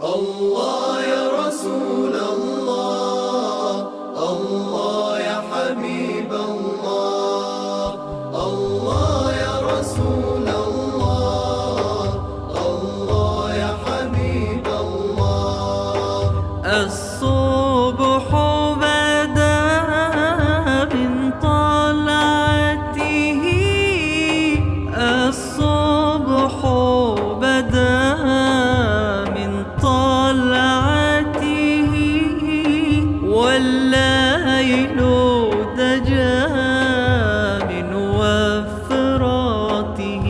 الله يا رسول الله، الله يا حبيب الله، الله يا رسول الله، الله يا حبيب الله. الصبح بدا من طلعته، الصبح بدا من طلعته، والليل دجى من وفراته،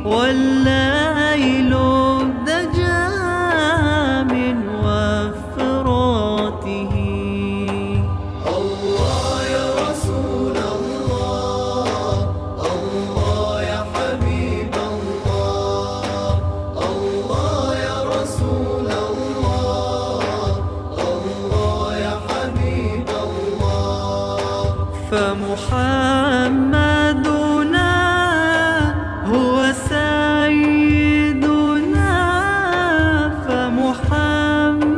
والليل دجى من وفراته. الله يا رسول الله، الله يا حبيب الله، الله يا رسول الله، الله يا حبيب الله. فمحمدنا هو سيدنا، فمحمدنا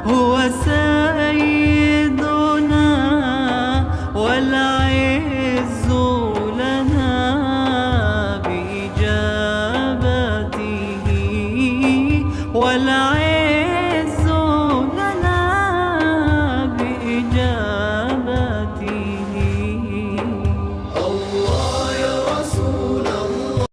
هو سيدنا، والعز لنا بإجابته، والعز